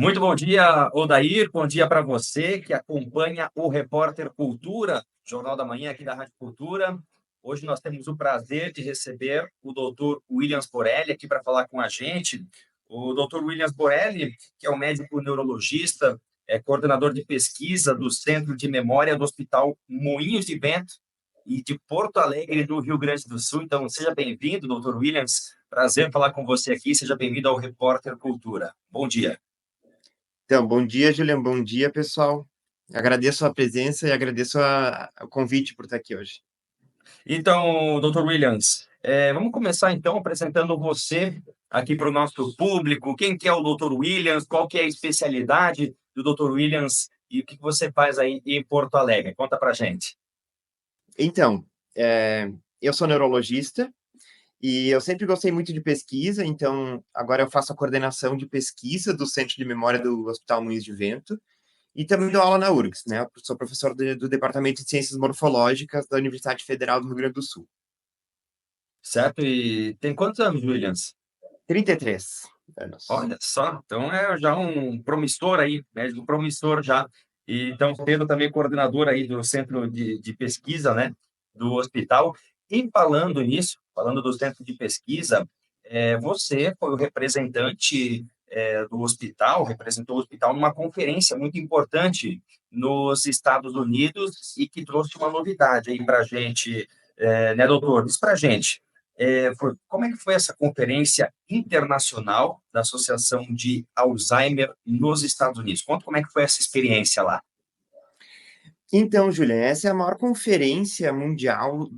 Muito bom dia, Odair. Bom dia para você que acompanha o Repórter Cultura, Jornal da Manhã aqui da Rádio Cultura. Hoje nós temos o prazer de receber o Dr. Williams Borelli aqui para falar com a gente. O Dr. Williams Borelli, que é um médico neurologista, é coordenador de pesquisa do Centro de Memória do Hospital Moinhos de Vento e de Porto Alegre, no Rio Grande do Sul. Então, seja bem-vindo, Dr. Williams. Prazer falar com você aqui. Seja bem-vindo ao Repórter Cultura. Bom dia. Então, bom dia, Julian. Bom dia, pessoal. Agradeço a presença e agradeço o convite por estar aqui hoje. Então, Dr. Williams, vamos começar então apresentando você aqui para o nosso público. Quem que é o Dr. Williams? Qual que é a especialidade do Dr. Williams e o que você faz aí em Porto Alegre? Conta para gente. Então, eu sou neurologista e eu sempre gostei muito de pesquisa, então agora eu faço a coordenação de pesquisa do Centro de Memória do Hospital Moinhos de Vento e também dou aula na URGS, né? Eu sou professor do Departamento de Ciências Morfológicas da Universidade Federal do Rio Grande do Sul. Certo? E tem quantos anos, Williams? 33 anos. Olha só, então é já um promissor aí, médico promissor já. E então, sendo também coordenador aí do centro de pesquisa, né, do hospital. E falando nisso, falando do centro de pesquisa, você foi o representante do hospital, representou o hospital numa conferência muito importante nos Estados Unidos e que trouxe uma novidade aí para a gente, né, doutor? Diz para a gente. Como é que foi essa conferência internacional da Associação de Alzheimer nos Estados Unidos? Conta como é que foi essa experiência lá. Então, Julian, essa é a maior conferência mundial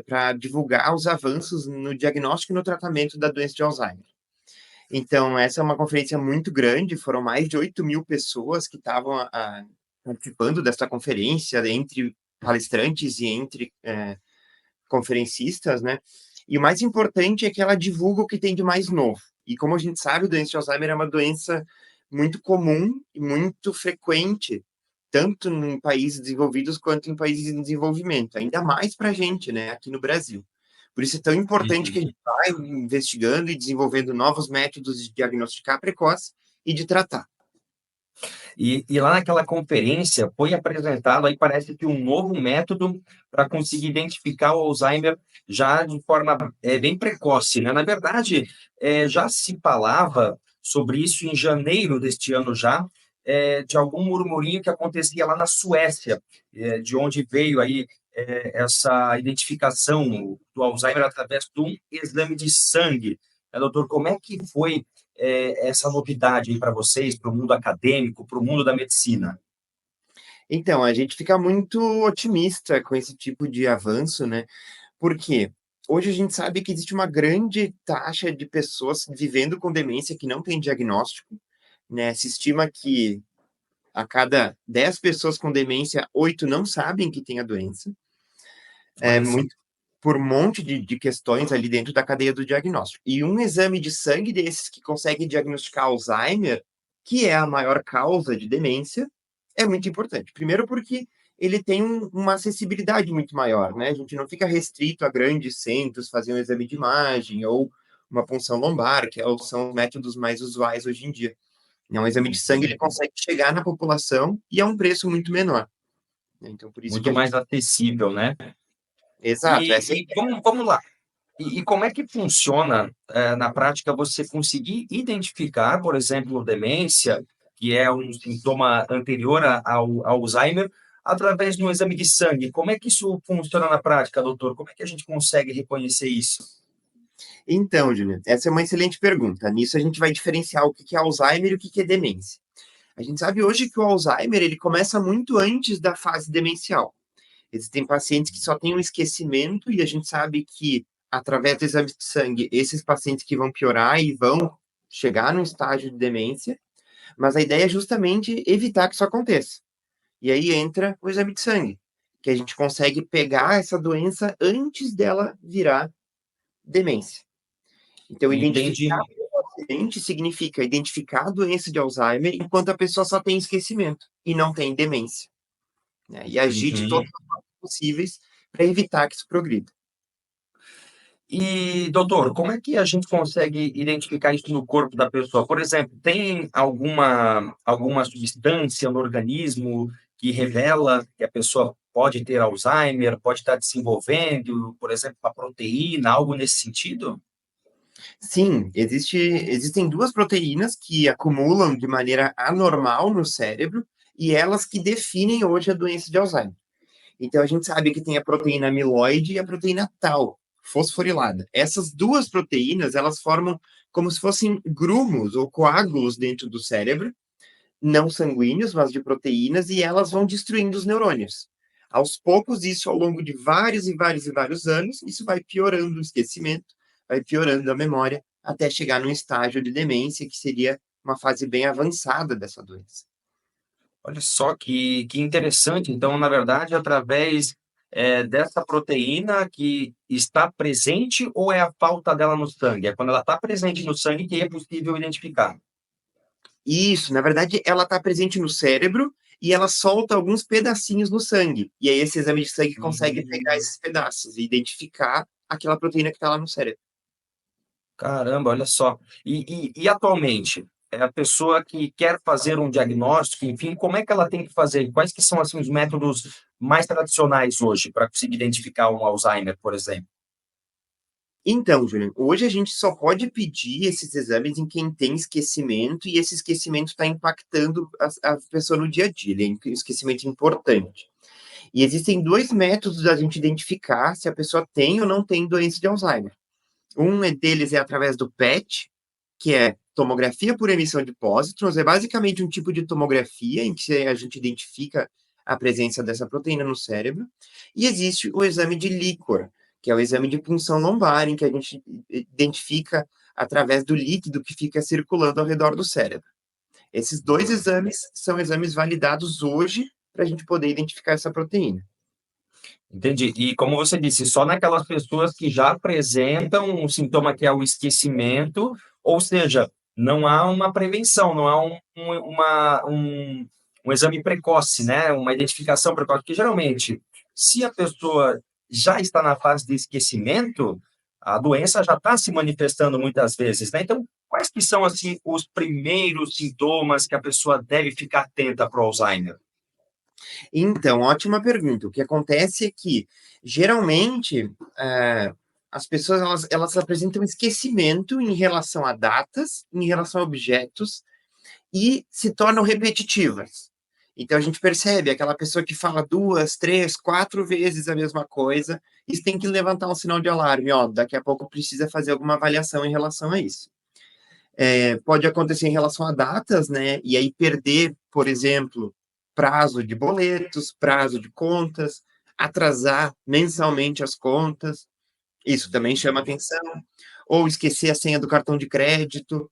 para divulgar os avanços no diagnóstico e no tratamento da doença de Alzheimer. Então, essa é uma conferência muito grande, foram mais de 8.000 pessoas que estavam participando dessa conferência, entre palestrantes e entre conferencistas, né? E o mais importante é que ela divulga o que tem de mais novo. E como a gente sabe, a doença de Alzheimer é uma doença muito comum e muito frequente, tanto em países desenvolvidos quanto em países em desenvolvimento, ainda mais para a gente, né, aqui no Brasil. Por isso é tão importante que a Uhum. gente vai investigando e desenvolvendo novos métodos de diagnosticar precoce e de tratar. E lá naquela conferência foi apresentado, aí parece que um novo método para conseguir identificar o Alzheimer já de forma bem precoce, né? Na verdade, já se falava sobre isso em janeiro deste ano já, de algum murmurinho que acontecia lá na Suécia, de onde veio aí essa identificação do Alzheimer através de um exame de sangue. Doutor, como é que foi essa novidade aí para vocês, para o mundo acadêmico, para o mundo da medicina? Então, a gente fica muito otimista com esse tipo de avanço, né? Porque hoje a gente sabe que existe uma grande taxa de pessoas vivendo com demência que não tem diagnóstico, né? Se estima que a cada 10 pessoas com demência, 8 não sabem que tem a doença. É Olha só. muito por um monte de questões ali dentro da cadeia do diagnóstico. E um exame de sangue desses que consegue diagnosticar Alzheimer, que é a maior causa de demência, é muito importante. Primeiro porque ele tem uma acessibilidade muito maior, né? A gente não fica restrito a grandes centros fazer um exame de imagem ou uma punção lombar, são os métodos mais usuais hoje em dia. Um exame de sangue ele consegue chegar na população e a um preço muito menor, né? Então, por isso que Muito a gente... mais acessível, né? Exato, essa é a E vamos lá. E como é que funciona, na prática, você conseguir identificar, por exemplo, demência, que é um sintoma anterior ao Alzheimer, através de um exame de sangue? Como é que isso funciona na prática, doutor? Como é que a gente consegue reconhecer isso? Então, Juliana, essa é uma excelente pergunta. Nisso a gente vai diferenciar o que é Alzheimer e o que é demência. A gente sabe hoje que o Alzheimer ele começa muito antes da fase demencial. Existem pacientes que só têm um esquecimento e a gente sabe que através do exame de sangue esses pacientes que vão piorar e vão chegar num estágio de demência, mas a ideia é justamente evitar que isso aconteça. E aí entra o exame de sangue, que a gente consegue pegar essa doença antes dela virar demência. Então, Entendi. identificar o paciente significa identificar a doença de Alzheimer enquanto a pessoa só tem esquecimento e não tem demência, né? E agir de Uhum. todas as formas possíveis para evitar que isso progrida. E, doutor, como é que a gente consegue identificar isso no corpo da pessoa? Por exemplo, tem alguma substância no organismo que revela que a pessoa pode ter Alzheimer, pode estar desenvolvendo, por exemplo, uma proteína, algo nesse sentido? Sim, existem duas proteínas que acumulam de maneira anormal no cérebro e elas que definem hoje a doença de Alzheimer. Então a gente sabe que tem a proteína amiloide e a proteína tau, fosforilada. Essas duas proteínas, elas formam como se fossem grumos ou coágulos dentro do cérebro, não sanguíneos, mas de proteínas, e elas vão destruindo os neurônios. Aos poucos, isso ao longo de vários e vários e vários anos, isso vai piorando o esquecimento, vai piorando a memória, até chegar num estágio de demência, que seria uma fase bem avançada dessa doença. Olha só que interessante. Então, na verdade, através dessa proteína que está presente ou é a falta dela no sangue? É quando ela está presente no sangue que é possível identificar. Isso, na verdade, ela está presente no cérebro e ela solta alguns pedacinhos no sangue. E aí esse exame de sangue consegue pegar Hum. esses pedaços e identificar aquela proteína que está lá no cérebro. Caramba, olha só. E atualmente, a pessoa que quer fazer um diagnóstico, enfim, como é que ela tem que fazer? Quais que são assim os métodos mais tradicionais hoje para conseguir identificar um Alzheimer, por exemplo? Então, Júnior, hoje a gente só pode pedir esses exames em quem tem esquecimento e esse esquecimento está impactando a pessoa no dia a dia, ele é um esquecimento importante. E existem dois métodos da gente identificar se a pessoa tem ou não tem doença de Alzheimer. Deles é através do PET, que é tomografia por emissão de pósitrons, é basicamente um tipo de tomografia em que a gente identifica a presença dessa proteína no cérebro, e existe o exame de líquor, que é o exame de punção lombar, em que a gente identifica através do líquido que fica circulando ao redor do cérebro. Esses dois exames são exames validados hoje para a gente poder identificar essa proteína. Entendi. E como você disse, só naquelas pessoas que já apresentam um sintoma que é o esquecimento, ou seja, não há uma prevenção, não há um exame precoce, né? Uma identificação precoce, porque geralmente, se a pessoa já está na fase de esquecimento, a doença já está se manifestando muitas vezes, né? Então, quais que são, assim, os primeiros sintomas que a pessoa deve ficar atenta para o Alzheimer? Então, ótima pergunta. O que acontece é que, geralmente, as pessoas elas apresentam esquecimento em relação a datas, em relação a objetos, e se tornam repetitivas. Então, a gente percebe aquela pessoa que fala duas, três, quatro vezes a mesma coisa, isso tem que levantar um sinal de alarme, ó, daqui a pouco precisa fazer alguma avaliação em relação a isso. Pode acontecer em relação a datas, né? E aí perder, por exemplo, prazo de boletos, prazo de contas, atrasar mensalmente as contas, isso também chama atenção. Ou esquecer a senha do cartão de crédito.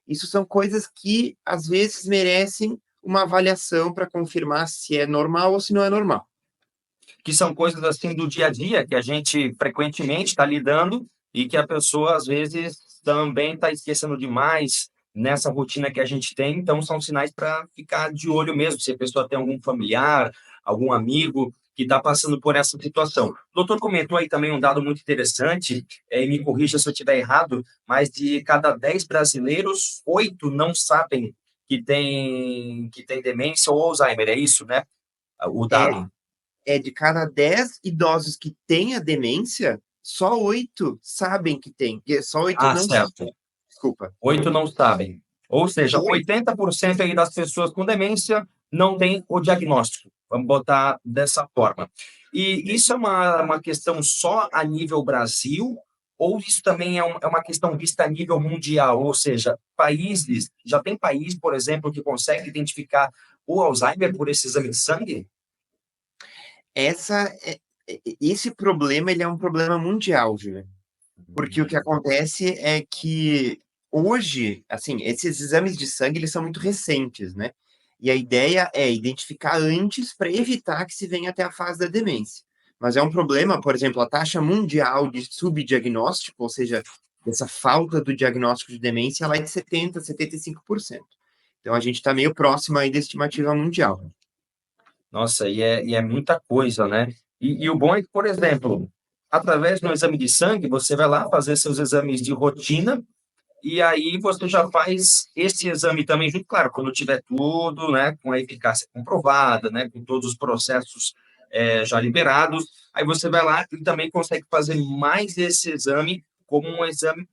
Isso são coisas que às vezes merecem uma avaliação para confirmar se é normal ou se não é normal. Que são coisas assim do dia a dia que a gente frequentemente está lidando e que a pessoa às vezes também está esquecendo demais nessa rotina que a gente tem. Então são sinais para ficar de olho mesmo se a pessoa tem algum familiar, algum amigo que está passando por essa situação. O doutor comentou aí também um dado muito interessante, e me corrija se eu estiver errado, mas de cada 10 brasileiros, 8 não sabem que tem demência ou Alzheimer, é isso, né? O É, dado. de cada 10 idosos que têm a demência, só 8 sabem que tem, só 8 Ah, não sabem. certo. Desculpa. 8 não sabem. Ou seja, 80% aí das pessoas com demência não têm o diagnóstico. Vamos botar dessa forma. E isso é uma questão só a nível Brasil, ou isso também é uma questão vista a nível mundial? Ou seja, países, já tem país, por exemplo, que consegue identificar o Alzheimer por esse exame de sangue? Essa esse problema ele é um problema mundial, Júlia. Porque o que acontece é que hoje, assim, esses exames de sangue eles são muito recentes, né? E a ideia é identificar antes para evitar que se venha até a fase da demência. Mas é um problema, por exemplo, a taxa mundial de subdiagnóstico, ou seja, essa falta do diagnóstico de demência, ela é de 70, 75%. Então a gente está meio próximo aí da estimativa mundial. Nossa, e é muita coisa, né? E o bom é que, por exemplo, através do exame de sangue, você vai lá fazer seus exames de rotina, e aí você já faz esse exame também junto, claro, quando tiver tudo, né, com a eficácia comprovada, né, com todos os processos já liberados, aí você vai lá e também consegue fazer mais esse exame como um exame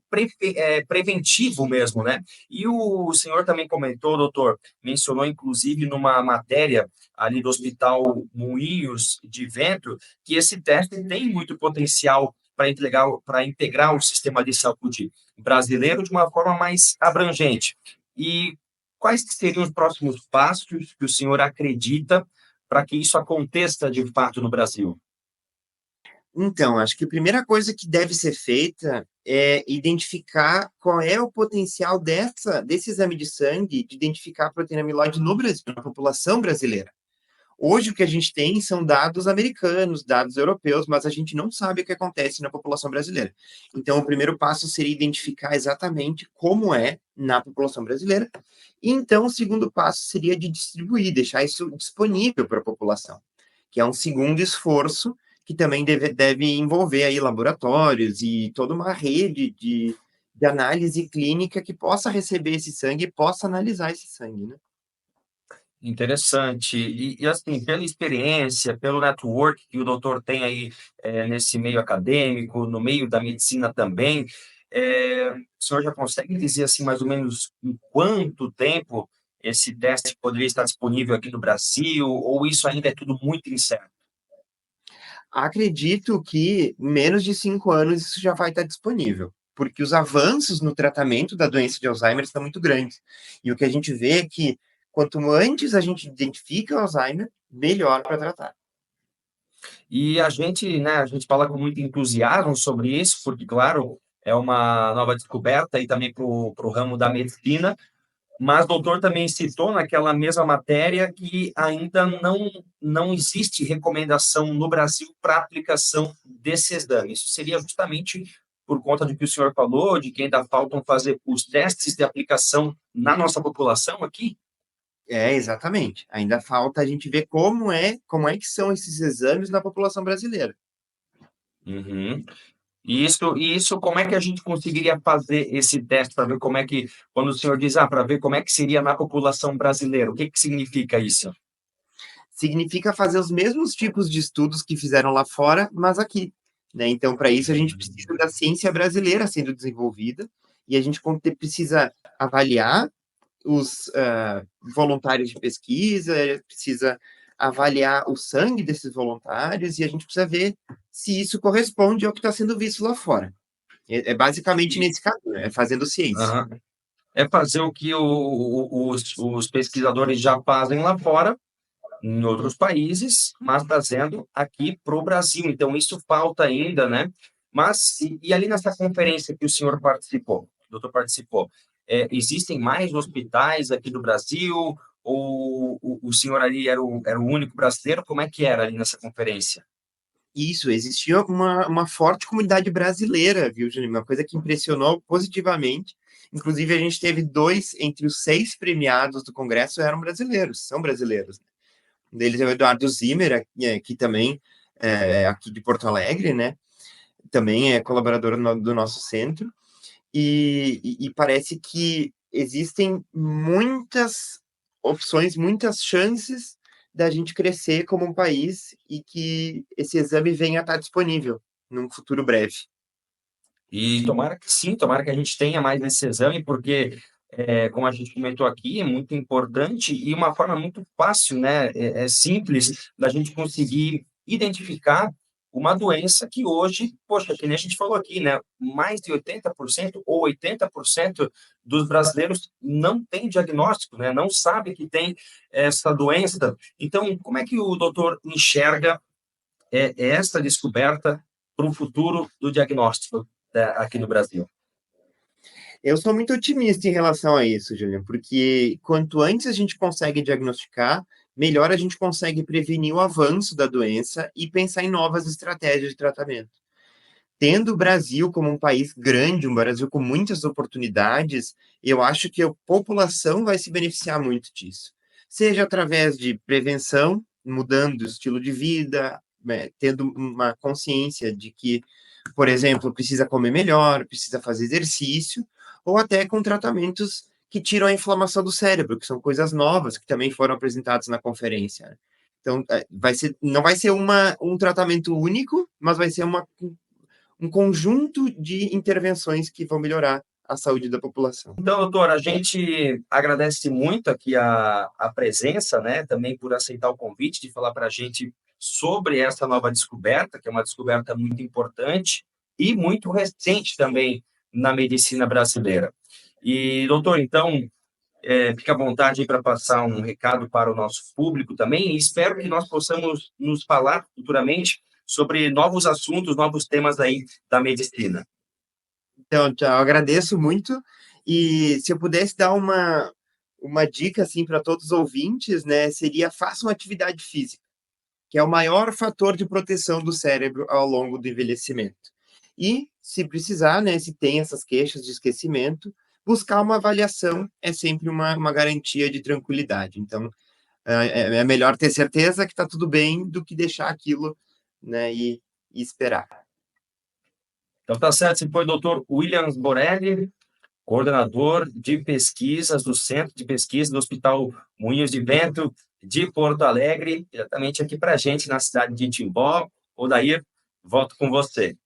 preventivo mesmo, né? E o senhor também comentou, doutor, mencionou inclusive numa matéria ali do Hospital Moinhos de Vento, que esse teste tem muito potencial para integrar o sistema de saúde brasileiro de uma forma mais abrangente. E quais seriam os próximos passos que o senhor acredita para que isso aconteça de fato no Brasil? Então, acho que a primeira coisa que deve ser feita é identificar qual é o potencial desse exame de sangue de identificar a proteína amiloide no Brasil, na população brasileira. Hoje o que a gente tem são dados americanos, dados europeus, mas a gente não sabe o que acontece na população brasileira. Então, o primeiro passo seria identificar exatamente como é na população brasileira. E então, o segundo passo seria de distribuir, deixar isso disponível para a população, que é um segundo esforço que também deve envolver aí laboratórios e toda uma rede de análise clínica que possa receber esse sangue e possa analisar esse sangue, né? Interessante. E, assim, pela experiência, pelo network que o doutor tem aí nesse meio acadêmico, no meio da medicina também, o senhor já consegue dizer, assim, mais ou menos em quanto tempo esse teste poderia estar disponível aqui no Brasil, ou isso ainda é tudo muito incerto? Acredito que em menos de 5 anos isso já vai estar disponível, porque os avanços no tratamento da doença de Alzheimer estão muito grandes. E o que a gente vê é que quanto antes a gente identifica o Alzheimer, melhor para tratar. E a gente, né, a gente fala com muito entusiasmo sobre isso, porque, claro, é uma nova descoberta e também para o ramo da medicina, mas o doutor também citou naquela mesma matéria que ainda não existe recomendação no Brasil para aplicação desse exame. Isso seria justamente por conta do que o senhor falou, de que ainda faltam fazer os testes de aplicação na nossa população aqui? É, exatamente. Ainda falta a gente ver como é que são esses exames na população brasileira. Uhum. E isso, como é que a gente conseguiria fazer esse teste para ver como é que, quando o senhor diz, para ver como é que seria na população brasileira, o que que significa isso? Significa fazer os mesmos tipos de estudos que fizeram lá fora, mas aqui, né? Então, para isso, a gente precisa da ciência brasileira sendo desenvolvida e a gente precisa avaliar os voluntários de pesquisa, precisa avaliar o sangue desses voluntários e a gente precisa ver se isso corresponde ao que está sendo visto lá fora. É basicamente E, nesse caminho, é fazendo ciência. aham, é fazer o que os pesquisadores já fazem lá fora, em outros países, mas trazendo aqui para o Brasil. Então, isso falta ainda, né? Mas, e ali nessa conferência que o senhor participou, o doutor participou, existem mais hospitais aqui do Brasil? Ou o senhor ali era o único brasileiro? Como é que era ali nessa conferência? Isso, existia uma forte comunidade brasileira, viu, Júnior? Uma coisa que impressionou positivamente. Inclusive, a gente teve dois entre os 6 premiados do Congresso eram brasileiros, são brasileiros. Um deles é o Eduardo Zimmer, que também é aqui de Porto Alegre, né? Também é colaborador do nosso centro. E parece que existem muitas opções, muitas chances da gente crescer como um país e que esse exame venha a estar disponível num futuro breve. E tomara que sim, tomara que a gente tenha mais esse exame, porque, como a gente comentou aqui, é muito importante e uma forma muito fácil, né? É simples da gente conseguir identificar uma doença que hoje, poxa, que nem a gente falou aqui, né? Mais de 80% ou 80% dos brasileiros não tem diagnóstico, né? Não sabe que tem essa doença. Então, como é que o doutor enxerga essa descoberta para o futuro do diagnóstico aqui no Brasil? Eu sou muito otimista em relação a isso, Julian, porque quanto antes a gente consegue diagnosticar, melhor a gente consegue prevenir o avanço da doença e pensar em novas estratégias de tratamento. Tendo o Brasil como um país grande, um Brasil com muitas oportunidades, eu acho que a população vai se beneficiar muito disso. Seja através de prevenção, mudando o estilo de vida, tendo uma consciência de que, por exemplo, precisa comer melhor, precisa fazer exercício, ou até com tratamentos que tiram a inflamação do cérebro, que são coisas novas que também foram apresentadas na conferência, né. Então, não vai ser um tratamento único, mas vai ser um conjunto de intervenções que vão melhorar a saúde da população. Então, doutor, a gente agradece muito aqui a presença, né, também por aceitar o convite de falar para a gente sobre essa nova descoberta, que é uma descoberta muito importante e muito recente também na medicina brasileira. E, doutor, então, fique à vontade para passar um recado para o nosso público também, e espero que nós possamos nos falar futuramente sobre novos assuntos, novos temas aí da medicina. Então, tchau, agradeço muito. E se eu pudesse dar uma dica assim para todos os ouvintes, né, seria façam atividade física, que é o maior fator de proteção do cérebro ao longo do envelhecimento. E, se precisar, né, se tem essas queixas de esquecimento, buscar uma avaliação é sempre uma garantia de tranquilidade. Então, é melhor ter certeza que está tudo bem do que deixar aquilo, né, e esperar. Então, tá certo, esse foi o doutor Williams Borelli, coordenador de pesquisas do Centro de Pesquisa do Hospital Moinhos de Vento de Porto Alegre, diretamente aqui para a gente na cidade de Timbó. Odair, volto com você.